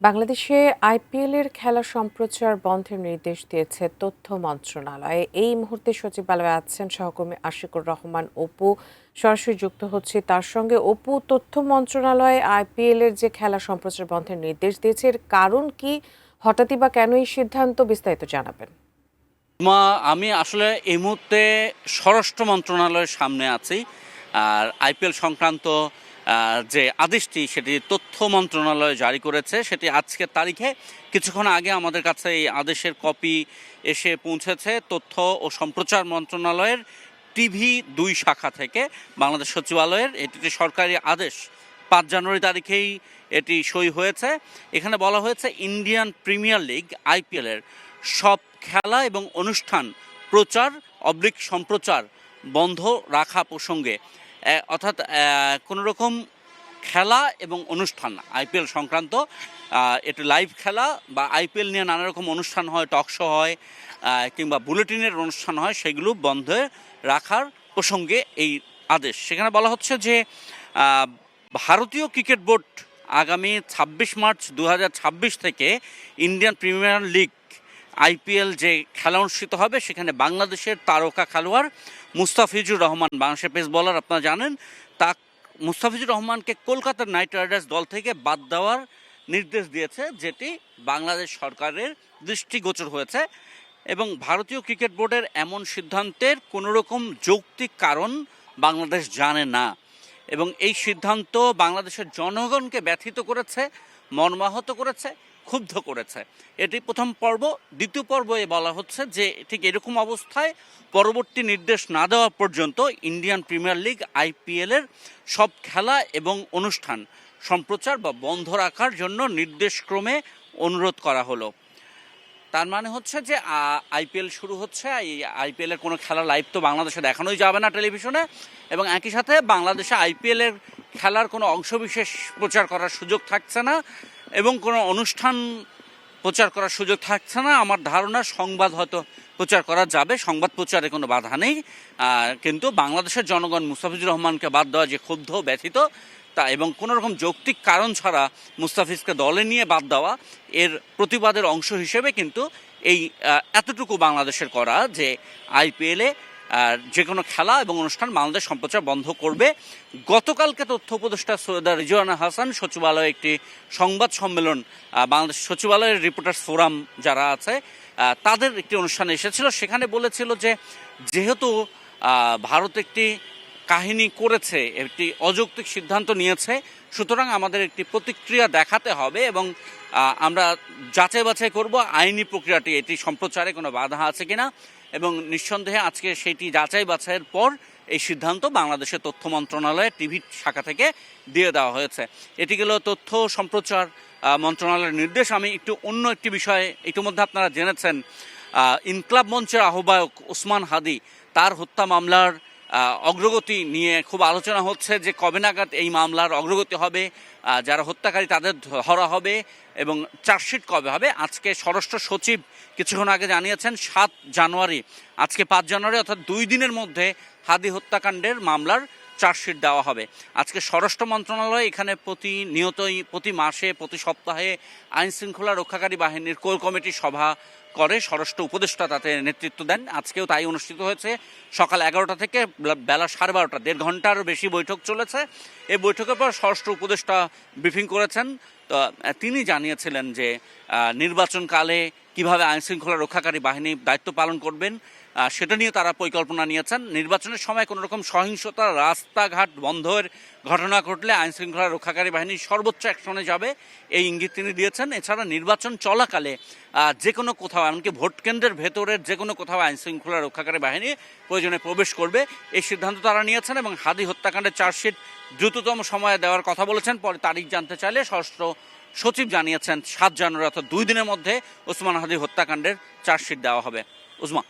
বাংলাদেশে আইপিএল এর খেলা সম্প্রচার বন্ধের নির্দেশ দিয়েছে তথ্য মন্ত্রণালয়। এই মুহূর্তে সচিবালয়ে আছেন সহকর্মী আশিকুর রহমান অপু। সরাসরি যুক্ত হচ্ছে তার সঙ্গে। অপু, তথ্য মন্ত্রণালয় আইপিএল এর যে খেলা সম্প্রচার বন্ধের নির্দেশ দিয়েছে, এর কারণ কি? হঠাৎই বা কেন এই সিদ্ধান্ত? বিস্তারিত জানাবেন। আমি আসলে এই মুহূর্তে স্বরাষ্ট্র মন্ত্রণালয়ের সামনে আছি। আর আইপিএল সংক্রান্ত যে আদেশটি সেটি তথ্য মন্ত্রণালয় জারি করেছে, সেটি আজকের তারিখে কিছুক্ষণ আগে আমাদের কাছে এই আদেশের কপি এসে পৌঁছেছে তথ্য ও সম্প্রচার মন্ত্রণালয়ের টিভি 2 শাখা থেকে বাংলাদেশ সচিবালয়ের। এটি একটি সরকারি আদেশ, 5 জানুয়ারি তারিখেই এটি সই হয়েছে। এখানে বলা হয়েছে ইন্ডিয়ান প্রিমিয়ার লিগ আইপিএলের সব খেলা এবং অনুষ্ঠান সম্প্রচার বন্ধ রাখা প্রসঙ্গে, অর্থাৎ কোনো রকম খেলা এবং অনুষ্ঠান আইপিএল সংক্রান্ত, এটা লাইভ খেলা বা আইপিএল নিয়ে নানা রকম অনুষ্ঠান হয়, টক শো হয় কিংবা বুলেটিনের অনুষ্ঠান হয়, সেগুলো বন্ধ রাখার প্রসঙ্গে এই আদেশ। সেখানে বলা হচ্ছে যে ভারতীয় ক্রিকেট বোর্ড আগামী 26 মার্চ 2026 থেকে ইন্ডিয়ান প্রিমিয়ার লিগ আইপিএল যে খেলা অনুষ্ঠিত হবে, সেখানে বাংলাদেশের তারকা খেলোয়াড় মুস্তাফিজুর রহমান, বাংলাদেশের পেস বোলার আপনারা জানেন, তা মুস্তাফিজুর রহমানকে কলকাতা নাইট রাইডার্স দল থেকে বাদ দেওয়ার নির্দেশ দিয়েছে, যেটি বাংলাদেশ সরকারের দৃষ্টিগোচর হয়েছে। এবং ভারতীয় ক্রিকেট বোর্ডের এমন সিদ্ধান্তের কোনো রকম যৌক্তিক কারণ বাংলাদেশ জানে না এবং এই সিদ্ধান্ত বাংলাদেশের জনগণকে ব্যথিত করেছে, মর্মাহত করেছে, ক্ষুব্ধ করেছে। এটি প্রথম পর্ব। দ্বিতীয় পর্বে বলা হচ্ছে যে ঠিক এরকম অবস্থায় পরবর্তী নির্দেশ না দেওয়া পর্যন্ত ইন্ডিয়ান প্রিমিয়ার লিগ আইপিএলের সব খেলা এবং অনুষ্ঠান সম্প্রচার বা বন্ধ রাখার জন্য নির্দেশক্রমে অনুরোধ করা হলো। তার মানে হচ্ছে যে আইপিএল শুরু হচ্ছে, এই আইপিএলের কোনো খেলা লাইভ তো বাংলাদেশে দেখানোই যাবে না টেলিভিশনে, এবং একই সাথে বাংলাদেশে আইপিএলের খেলার কোনো অংশবিশেষ প্রচার করার সুযোগ থাকছে না এবং কোনো অনুষ্ঠান প্রচার করার সুযোগ থাকছে না। আমার ধারণা সংবাদ হয়তো প্রচার করা যাবে, সংবাদ প্রচারে কোনো বাধা নেই, কিন্তু বাংলাদেশের জনগণ মুস্তাফিজুর রহমানকে বাদ দেওয়া যে ক্ষুব্ধ, ব্যথিত তা, এবং কোনো রকম যৌক্তিক কারণ ছাড়া মুস্তাফিজকে দলে নিয়ে বাদ দেওয়া, এর প্রতিবাদের অংশ হিসেবে কিন্তু এই এতটুকু বাংলাদেশের করা যে আইপিএলে যে কোনো খেলা এবং অনুষ্ঠান বাংলাদেশ সম্প্রচার বন্ধ করবে। গতকালকে তথ্য উপদেষ্টা সৈয়দা রিজওয়ানা হাসান সচিবালয়ে একটি সংবাদ সম্মেলন, বাংলাদেশ সচিবালয়ের রিপোর্টার্স ফোরাম যারা আছে তাদের একটি অনুষ্ঠানে এসেছিল। সেখানে বলেছিল যে যেহেতু ভারত একটি কাহিনী করেছে, একটি অযৌক্তিক সিদ্ধান্ত নিয়েছে, সুতরাং আমাদের একটি প্রতিক্রিয়া দেখাতে হবে এবং আমরা যাচাই বাছাই করব আইনি প্রক্রিয়াটি, এটি সম্প্রচারে কোনো বাধা আছে কিনা, এবং নিঃসন্দেহে আজকে সেটি যাচাই বাছাইয়ের পর এই সিদ্ধান্ত বাংলাদেশের তথ্য মন্ত্রণালয়ের টিভি শাখা থেকে দিয়ে দেওয়া হয়েছে। এটি গেল তথ্য সম্প্রচার মন্ত্রণালয়ের নির্দেশ। আমি একটু অন্য একটি বিষয়ে, ইতিমধ্যে আপনারা জেনেছেন ইনকলাব মঞ্চের আহ্বায়ক ওসমান হাদি, তার হত্যা মামলার অগ্রগতি নিয়ে খুব আলোচনা হচ্ছে যে কবে নাগাদ এই মামলার অগ্রগতি হবে, যারা হত্যাকারী তাদের ধরা হবে এবং চার্জশিট কবে হবে। আজকে স্বরাষ্ট্র সচিব কিছুক্ষণ আগে জানিয়েছেন 7 জানুয়ারি, আজকে 5 জানুয়ারি, অর্থাৎ 2 দিনের মধ্যে হাদি হত্যাকাণ্ডের মামলার চার্জশিট দেওয়া হবে। আজকে স্বরাষ্ট্র মন্ত্রণালয় এখানে প্রতিনিয়তই, প্রতি মাসে, প্রতি সপ্তাহে আইন শৃঙ্খলা রক্ষাকারী বাহিনীর কোর কমিটির সভা করে, স্বরাষ্ট্র উপদেষ্টা তাতে নেতৃত্ব দেন। আজকেও তাই অনুষ্ঠিত হয়েছে। সকাল 11টা থেকে বেলা 12:30, 1.5 ঘন্টারও বেশি বৈঠক চলেছে। এই বৈঠকের পর স্বরাষ্ট্র উপদেষ্টা ব্রিফিং করেছেন। তো তিনি জানিয়েছিলেন যে নির্বাচনকালে কিভাবে আইন শৃঙ্খলা রক্ষাকারী বাহিনী দায়িত্ব পালন করবেন সেটা নিয়ে তারা পরিকল্পনা নিয়েছেন। নির্বাচনের সময় কোনো রকম সহিংসতা, রাস্তাঘাট বন্ধের ঘটনা ঘটলে আইন শৃঙ্খলা রক্ষাকারী বাহিনী সর্বোচ্চ অ্যাকশনে যাবে, এই ইঙ্গিত তিনি দিয়েছেন। এছাড়া নির্বাচন চলাকালে যে কোনো কোথাও, এমনকি ভোট কেন্দ্রের ভেতরের যে কোনো কোথাও আইন শৃঙ্খলা রক্ষাকারী বাহিনী প্রয়োজনে প্রবেশ করবে, এই সিদ্ধান্ত তারা নিয়েছেন। এবং হাদি হত্যাকাণ্ডের চার্জশিট দ্রুততম সময়ে দেওয়ার কথা বলেছেন। পরে তারিখ জানতে চাইলে স্বরাষ্ট্র সচিব জানিয়েছেন 7 জানুয়ারি, অর্থাৎ 2 দিনের মধ্যে ওসমান হাদি হত্যাকাণ্ডের চার্জশিট দেওয়া হবে। উজমা।